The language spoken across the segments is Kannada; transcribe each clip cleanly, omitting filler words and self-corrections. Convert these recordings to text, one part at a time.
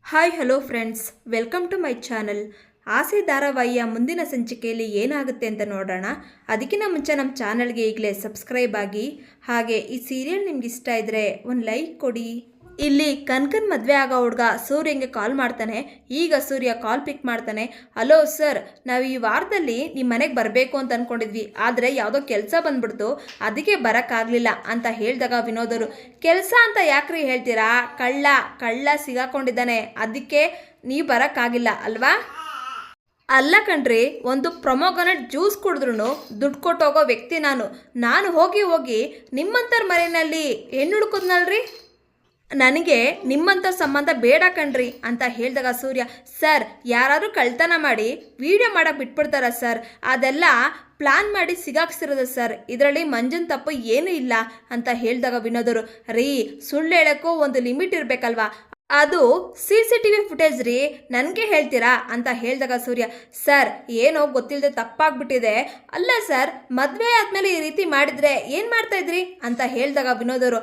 Hi hello friends, welcome to my channel. ಆಸೆ ಧಾರಾವಾಹಿಯ ಮುಂದಿನ ಸಂಚಿಕೆಯಲ್ಲಿ ಏನಾಗುತ್ತೆ ಅಂತ ನೋಡೋಣ. ಅದಕ್ಕಿಂತ ಮುಂಚೆ ನಮ್ಮ ಚಾನಲ್ಗೆ ಈಗಲೇ ಸಬ್ಸ್ಕ್ರೈಬ್ ಆಗಿ, ಹಾಗೆ ಈ ಸೀರಿಯಲ್ ನಿಮ್ಗೆ ಇಷ್ಟ ಇದ್ದರೆ ಒಂದು ಲೈಕ್ ಕೊಡಿ. ಇಲ್ಲಿ ಕನ್ಕನ್ ಮದುವೆ ಆಗೋ ಹುಡುಗ ಸೂರ್ಯಂಗೆ ಕಾಲ್ ಮಾಡ್ತಾನೆ. ಈಗ ಸೂರ್ಯ ಕಾಲ್ ಪಿಕ್ ಮಾಡ್ತಾನೆ. ಹಲೋ ಸರ್, ನಾವು ಈ ವಾರದಲ್ಲಿ ನಿಮ್ಮ ಮನೆಗೆ ಬರಬೇಕು ಅಂತ ಅಂದ್ಕೊಂಡಿದ್ವಿ, ಆದರೆ ಯಾವುದೋ ಕೆಲಸ ಬಂದ್ಬಿಡ್ತು, ಅದಕ್ಕೆ ಬರೋಕ್ಕಾಗಲಿಲ್ಲ ಅಂತ ಹೇಳಿದಾಗ ವಿನೋದರು, ಕೆಲಸ ಅಂತ ಯಾಕ್ರಿ ಹೇಳ್ತೀರಾ? ಕಳ್ಳ ಸಿಗಾಕೊಂಡಿದ್ದಾನೆ, ಅದಕ್ಕೆ ನೀವು ಬರೋಕ್ಕಾಗಿಲ್ಲ ಅಲ್ವಾ? ಅಲ್ಲ ಕಣ್ರಿ, ಒಂದು ಪ್ರೊಮೋಗನೆಟ್ ಜ್ಯೂಸ್ ಕುಡಿದ್ರೂ ದುಡ್ಡು ಕೊಟ್ಟೋಗೋ ವ್ಯಕ್ತಿ ನಾನು ಹೋಗಿ ನಿಮ್ಮಂಥರ ಮನೆಯಲ್ಲಿ ಹೆಣ್ಣು ಹುಡುಕುದ್ನಲ್ರಿ. ನನಗೆ ನಿಮ್ಮಂಥ ಸಂಬಂಧ ಬೇಡ ಕಣ್ರಿ ಅಂತ ಹೇಳಿದಾಗ ಸೂರ್ಯ, ಸರ್ ಯಾರಾದರೂ ಕಳ್ತನ ಮಾಡಿ ವಿಡಿಯೋ ಮಾಡೋಕೆ ಬಿಟ್ಬಿಡ್ತಾರ ಸರ್, ಅದೆಲ್ಲ ಪ್ಲಾನ್ ಮಾಡಿ ಸಿಗಾಕ್ಸಿರೋದು ಸರ್, ಇದರಲ್ಲಿ ಮಂಜನ್ ತಪ್ಪು ಏನೂ ಇಲ್ಲ ಅಂತ ಹೇಳಿದಾಗ ವಿನೋದರು, ರೀ ಸುಳ್ಳು ಹೇಳೋಕ್ಕೂ ಒಂದು ಲಿಮಿಟ್ ಇರಬೇಕಲ್ವಾ, ಅದು CCTV ಫುಟೇಜ್ ರೀ, ನನಗೆ ಹೇಳ್ತೀರಾ ಅಂತ ಹೇಳಿದಾಗ ಸೂರ್ಯ, ಸರ್ ಏನೋ ಗೊತ್ತಿಲ್ಲದೆ ತಪ್ಪಾಗ್ಬಿಟ್ಟಿದೆ. ಅಲ್ಲ ಸರ್, ಮದುವೆ ಆದಮೇಲೆ ಈ ರೀತಿ ಮಾಡಿದರೆ ಏನು ಮಾಡ್ತಾಯಿದ್ರಿ ಅಂತ ಹೇಳಿದಾಗ ವಿನೋದರು,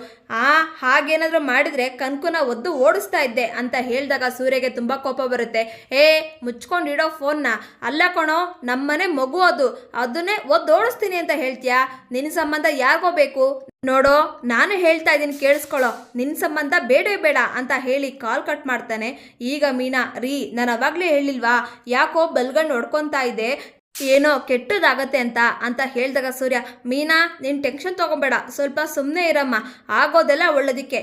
ಹಾಗೇನಾದರೂ ಮಾಡಿದರೆ ಕನ್ಕುನ ಒದ್ದು ಓಡಿಸ್ತಾ ಇದ್ದೆ ಅಂತ ಹೇಳಿದಾಗ ಸೂರ್ಯಗೆ ತುಂಬ ಕೋಪ ಬರುತ್ತೆ. ಮುಚ್ಕೊಂಡಿಡೋ ಫೋನ್ನ, ಅಲ್ಲ ಕಣೋ ನಮ್ಮನೆ ಮಗು ಅದನ್ನೇ ಒದ್ದು ಓಡಿಸ್ತೀನಿ ಅಂತ ಹೇಳ್ತೀಯಾ? ನಿನ್ನ ಸಂಬಂಧ ಯಾರಿಗೋ ಬೇಕು ನೋಡೋ, ನಾನು ಹೇಳ್ತಾ ಇದ್ದೀನಿ ಕೇಳಿಸ್ಕೊಳ್ಳೋ, ನಿನ್ನ ಸಂಬಂಧ ಬೇಡೇ ಬೇಡ ಅಂತ ಹೇಳಿ ಕಾಲ್ ಕಟ್ ಮಾಡ್ತಾನೆ. ಈಗ ಮೀನಾ, ರೀ ನಾನು ಅವಾಗಲೇ ಹೇಳಿಲ್ವಾ, ಯಾಕೋ ಬಲ್ಗಂಡು ಹೊಡ್ಕೊತಾ ಇದೆ, ಏನೋ ಕೆಟ್ಟದಾಗತ್ತೆ ಅಂತ ಹೇಳಿದಾಗ ಸೂರ್ಯ, ಮೀನಾ ನೀನು ಟೆನ್ಷನ್ ತೊಗೊಬೇಡ, ಸ್ವಲ್ಪ ಸುಮ್ಮನೆ ಇರಮ್ಮ, ಆಗೋದೆಲ್ಲ ಒಳ್ಳೇದಕ್ಕೆ,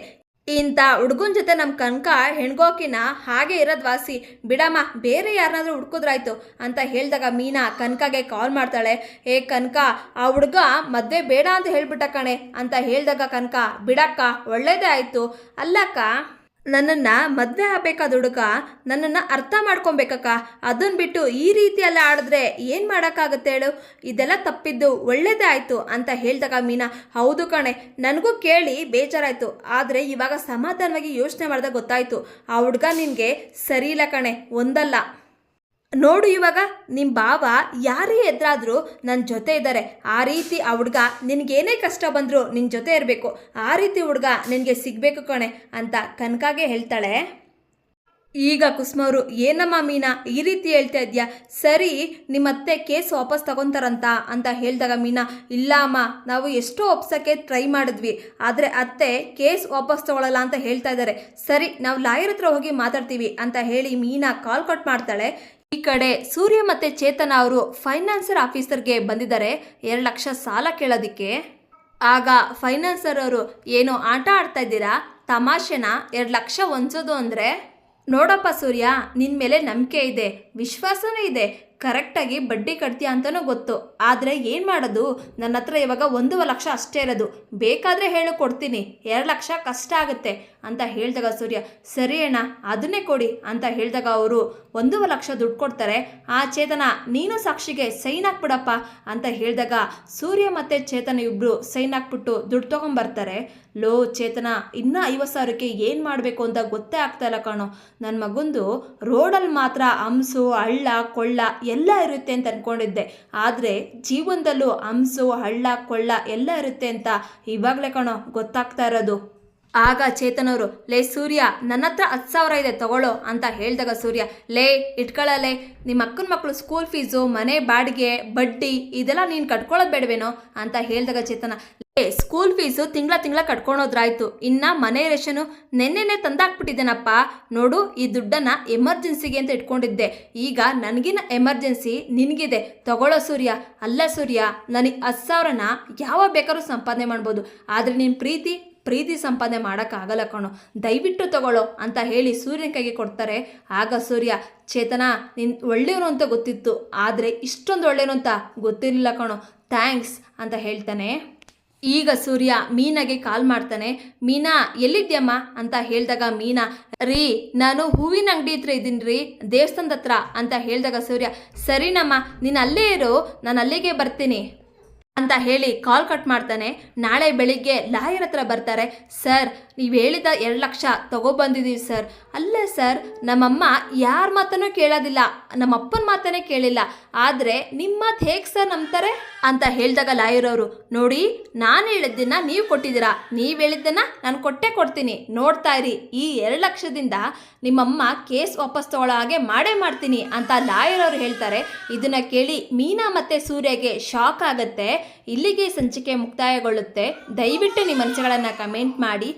ಇಂಥ ಹುಡುಗನ ಜೊತೆ ನಮ್ಮ ಕನಕ ಹೆಣ್ಗೋಕಿನ ಹಾಗೆ ಇರೋದು ವಾಸಿ, ಬಿಡಮ್ಮ ಬೇರೆ ಯಾರನ್ನಾದ್ರೂ ಹುಡ್ಕೋದ್ರಾಯ್ತು ಅಂತ ಹೇಳಿದಾಗ ಮೀನಾ ಕನಕಗೆ ಕಾಲ್ ಮಾಡ್ತಾಳೆ. ಕನಕ, ಆ ಹುಡುಗ ಮದುವೆ ಬೇಡ ಅಂತ ಹೇಳ್ಬಿಟ್ಟ ಕಣೆ ಅಂತ ಹೇಳಿದಾಗ ಕನಕ, ಬಿಡಕ್ಕ ಒಳ್ಳೇದೇ ಆಯಿತು. ಅಲ್ಲಕ್ಕ, ನನ್ನನ್ನು ಮದುವೆ ಆಗಬೇಕಾದ ಹುಡುಗ ನನ್ನನ್ನು ಅರ್ಥ ಮಾಡ್ಕೊಬೇಕಕ್ಕ, ಅದನ್ನು ಬಿಟ್ಟು ಈ ರೀತಿಯೆಲ್ಲ ಆಡಿದ್ರೆ ಏನು ಮಾಡೋಕ್ಕಾಗುತ್ತೆ ಹೇಳು, ಇದೆಲ್ಲ ತಪ್ಪಿದ್ದು ಒಳ್ಳೇದೇ ಆಯಿತು ಅಂತ ಹೇಳಿದಾಗ ಮೀನಾ, ಹೌದು ಕಣೆ ನನಗೂ ಕೇಳಿ ಬೇಜಾರಾಯಿತು, ಆದರೆ ಇವಾಗ ಸಮಾಧಾನವಾಗಿ ಯೋಚನೆ ಮಾಡಿದಾಗ ಗೊತ್ತಾಯಿತು, ಆ ಹುಡುಗ ನಿನಗೆ ಸರಿ ಇಲ್ಲ ಕಣೆ, ಒಂದಲ್ಲ ನೋಡು, ಇವಾಗ ನಿಮ್ಮ ಬಾವ ಯಾರೇ ಎದುರಾದರೂ ನನ್ನ ಜೊತೆ ಇದ್ದಾರೆ, ಆ ರೀತಿ ಆ ಹುಡುಗ ನಿನಗೇನೇ ಕಷ್ಟ ಬಂದರೂ ನಿನ್ನ ಜೊತೆ ಇರಬೇಕು, ಆ ರೀತಿ ಹುಡುಗ ನಿನಗೆ ಸಿಗಬೇಕು ಕಣೆ ಅಂತ ಕನಕಾಗೆ ಹೇಳ್ತಾಳೆ. ಈಗ ಕುಸುಮವರು, ಏನಮ್ಮ ಮೀನಾ ಈ ರೀತಿ ಹೇಳ್ತಾ ಇದೆಯಾ? ಸರಿ, ನಿಮ್ಮತ್ತೆ ಕೇಸ್ ವಾಪಸ್ ತಗೊತಾರಂತ ಹೇಳಿದಾಗ ಮೀನಾ, ಇಲ್ಲ ಅಮ್ಮ, ನಾವು ಎಷ್ಟೋ ಒಪ್ಸೋಕ್ಕೆ ಟ್ರೈ ಮಾಡಿದ್ವಿ, ಆದರೆ ಅತ್ತೆ ಕೇಸ್ ವಾಪಸ್ ತಗೊಳ್ಳಲ್ಲ ಅಂತ ಹೇಳ್ತಾ ಇದ್ದಾರೆ. ಸರಿ, ನಾವು ಲಾಯರ್ ಹತ್ರ ಹೋಗಿ ಮಾತಾಡ್ತೀವಿ ಅಂತ ಹೇಳಿ ಮೀನಾ ಕಾಲ್ ಕಟ್ ಮಾಡ್ತಾಳೆ. ಈ ಕಡೆ ಸೂರ್ಯ ಮತ್ತು ಚೇತನ ಅವರು ಫೈನಾನ್ಸರ್ ಆಫೀಸರ್ಗೆ ಬಂದಿದ್ದಾರೆ 2 ಲಕ್ಷ ಸಾಲ ಕೇಳೋದಕ್ಕೆ. ಆಗ ಫೈನಾನ್ಸರ್ ಅವರು, ಏನೋ ಆಟ ಆಡ್ತಾ ಇದ್ದೀರಾ, ತಮಾಷೆನ 2 ಲಕ್ಷ ಹೊಂಚೋದು ಅಂದರೆ? ನೋಡಪ್ಪ ಸೂರ್ಯ, ನಿನ್ನ ಮೇಲೆ ನಂಬಿಕೆ ಇದೆ, ವಿಶ್ವಾಸನೂ ಇದೆ, ಕರೆಕ್ಟಾಗಿ ಬಡ್ಡಿ ಕಟ್ತೀಯ ಅಂತಲೂ ಗೊತ್ತು, ಆದರೆ ಏನು ಮಾಡೋದು, ನನ್ನ ಹತ್ರ ಇವಾಗ 1 ಲಕ್ಷ ಅಷ್ಟೇ ಇರೋದು, ಬೇಕಾದರೆ ಹೇಳು ಕೊಡ್ತೀನಿ, 2 ಲಕ್ಷ ಕಷ್ಟ ಆಗುತ್ತೆ ಅಂತ ಹೇಳಿದಾಗ ಸೂರ್ಯ, ಸರಿ ಅಣ್ಣ ಅದನ್ನೇ ಕೊಡಿ ಅಂತ ಹೇಳಿದಾಗ ಅವರು 1 ಲಕ್ಷ ದುಡ್ಡು ಕೊಡ್ತಾರೆ. ಆ ಚೇತನ, ನೀನು ಸಾಕ್ಷಿಗೆ ಸೈನ್ ಹಾಕ್ಬಿಡಪ್ಪ ಅಂತ ಹೇಳಿದಾಗ ಸೂರ್ಯ ಮತ್ತು ಚೇತನ ಇಬ್ಬರು ಸೈನ್ ಹಾಕ್ಬಿಟ್ಟು ದುಡ್ಡು ತೊಗೊಂಬರ್ತಾರೆ. ಲೋ ಚೇತನ, ಇನ್ನೂ 50 ಸಾವಿರಕ್ಕೆ ಏನು ಮಾಡಬೇಕು ಅಂತ ಗೊತ್ತೇ ಆಗ್ತಾಯಿಲ್ಲ ಕಣೋ, ನನ್ನ ಮಗಂದು ರೋಡಲ್ಲಿ ಮಾತ್ರ ಹಂಸು ಹಳ್ಳ ಕೊಳ್ಳ ಎಲ್ಲ ಇರುತ್ತೆ ಅಂತ ಅಂದ್ಕೊಂಡಿದ್ದೆ, ಆದರೆ ಜೀವನದಲ್ಲೂ ಹಂಸು ಹಳ್ಳ ಕೊಳ್ಳ ಎಲ್ಲ ಇರುತ್ತೆ ಅಂತ ಇವಾಗಲೇ ಕಣೋ ಗೊತ್ತಾಗ್ತಾ ಇರೋದು. ಆಗ ಚೇತನವರು, ಲೇ ಸೂರ್ಯ, ನನ್ನ ಹತ್ರ 10,000 ಇದೆ ತಗೊಳ್ಳೋ ಅಂತ ಹೇಳಿದಾಗ ಸೂರ್ಯ, ಲೇ ಇಟ್ಕೊಳ್ಳಲೇ, ನಿಮ್ಮ ಅಕ್ಕನ ಮಕ್ಕಳು ಸ್ಕೂಲ್ ಫೀಸು, ಮನೆ ಬಾಡಿಗೆ, ಬಡ್ಡಿ ಇದೆಲ್ಲ ನೀನು ಕಟ್ಕೊಳ್ಳೋದು ಬೇಡವೇನೋ ಅಂತ ಹೇಳಿದಾಗ ಚೇತನ, ಸ್ಕೂಲ್ ಫೀಸು ತಿಂಗಳ ಕಟ್ಕೊಳೋದ್ರಾಯ್ತು, ಇನ್ನು ಮನೆ ರೇಷನು ನೆನ್ನೆನೆ ತಂದಾಕ್ಬಿಟ್ಟಿದ್ದೇನಪ್ಪ, ನೋಡು ಈ ದುಡ್ಡನ್ನು ಎಮರ್ಜೆನ್ಸಿಗೆ ಅಂತ ಇಟ್ಕೊಂಡಿದ್ದೆ, ಈಗ ನನಗಿನ ಎಮರ್ಜೆನ್ಸಿ ನಿನಗಿದೆ, ತಗೊಳ್ಳೋ ಸೂರ್ಯ. ಅಲ್ಲ ಸೂರ್ಯ, ನನಗೆ 10,000ನ ಯಾವಾಗ ಬೇಕಾದ್ರೂ ಸಂಪಾದನೆ ಮಾಡ್ಬೋದು, ಆದರೆ ನಿನ್ನ ಪ್ರೀತಿ ಸಂಪಾದನೆ ಮಾಡೋಕ್ಕಾಗಲ್ಲ ಕಣೋ, ದಯವಿಟ್ಟು ತಗೊಳ್ಳೋ ಅಂತ ಹೇಳಿ ಸೂರ್ಯನ ಕೈಗೆ ಕೊಡ್ತಾರೆ. ಆಗ ಸೂರ್ಯ, ಚೇತನ ನೀನು ಒಳ್ಳೆಯವನು ಅಂತ ಗೊತ್ತಿತ್ತು, ಆದರೆ ಇಷ್ಟೊಂದು ಒಳ್ಳೆಯವನು ಅಂತ ಗೊತ್ತಿರಲಿಲ್ಲ ಕಣೋ, ಥ್ಯಾಂಕ್ಸ್ ಅಂತ ಹೇಳ್ತಾನೆ. ಈಗ ಸೂರ್ಯ ಮೀನಾಗೆ ಕಾಲ್ ಮಾಡ್ತಾನೆ. ಮೀನಾ ಎಲ್ಲಿದ್ಯಮ್ಮ ಅಂತ ಹೇಳಿದಾಗ ಮೀನಾ, ರೀ ನಾನು ಹೂವಿನ ಅಂಗಡಿ ಹತ್ರ ಇದ್ದೀನಿ ರೀ, ದೇವಸ್ಥಾನದ ಹತ್ರ ಅಂತ ಹೇಳಿದಾಗ ಸೂರ್ಯ, ಸರಿನಮ್ಮ ನೀನು ಅಲ್ಲೇ ಇರು, ನಾನು ಅಲ್ಲಿಗೆ ಬರ್ತೀನಿ. ಅಂತ ಹೇಳಿ ಕಾಲ್ ಕಟ್ ಮಾಡ್ತಾನೆ. ನಾಳೆ ಬೆಳಿಗ್ಗೆ ಲಾಯರ್ ಹತ್ರ ಬರ್ತಾರೆ. ಸರ್, ನೀವು ಹೇಳಿದ 2 ಲಕ್ಷ ತಗೊಬಂದಿದ್ದೀವಿ ಸರ್. ಅಲ್ಲ ಸರ್, ನಮ್ಮಮ್ಮ ಯಾರ ಮಾತನ್ನೂ ಕೇಳೋದಿಲ್ಲ, ನಮ್ಮ ಅಪ್ಪನ ಮಾತನ್ನೇ ಕೇಳಿಲ್ಲ, ಆದರೆ ನಿಮ್ಮ ಮಾತು ಹೇಗೆ ಸರ್ ನಂಬ್ತಾರೆ ಅಂತ ಹೇಳಿದಾಗ ಲಾಯರ್ ಅವರು, ನೋಡಿ, ನಾನು ಹೇಳಿದ್ದನ್ನು ನೀವು ಕೊಟ್ಟಿದ್ದೀರಾ, ನೀವು ಹೇಳಿದ್ದನ್ನು ನಾನು ಕೊಟ್ಟೇ ಕೊಡ್ತೀನಿ, ನೋಡ್ತಾ ಇರಿ, ಈ 2 ಲಕ್ಷದಿಂದ ನಿಮ್ಮಮ್ಮ ಕೇಸ್ ವಾಪಸ್ ತಗೊಳ್ಳೋ ಹಾಗೆ ಮಾಡೇ ಮಾಡ್ತೀನಿ ಅಂತ ಲಾಯರ್ ಅವರು ಹೇಳ್ತಾರೆ. ಇದನ್ನು ಕೇಳಿ ಮೀನಾ ಮತ್ತು ಸೂರ್ಯಗೆ ಶಾಕ್ ಆಗುತ್ತೆ. ಇಲ್ಲಿಗೆ ಸಂಚಿಕೆ ಮುಕ್ತಾಯಗೊಳ್ಳುತ್ತೆ. ದಯವಿಟ್ಟು ನಿಮ್ಮ ಅನಿಸಿಕೆಗಳನ್ನು ಕಮೆಂಟ್ ಮಾಡಿ.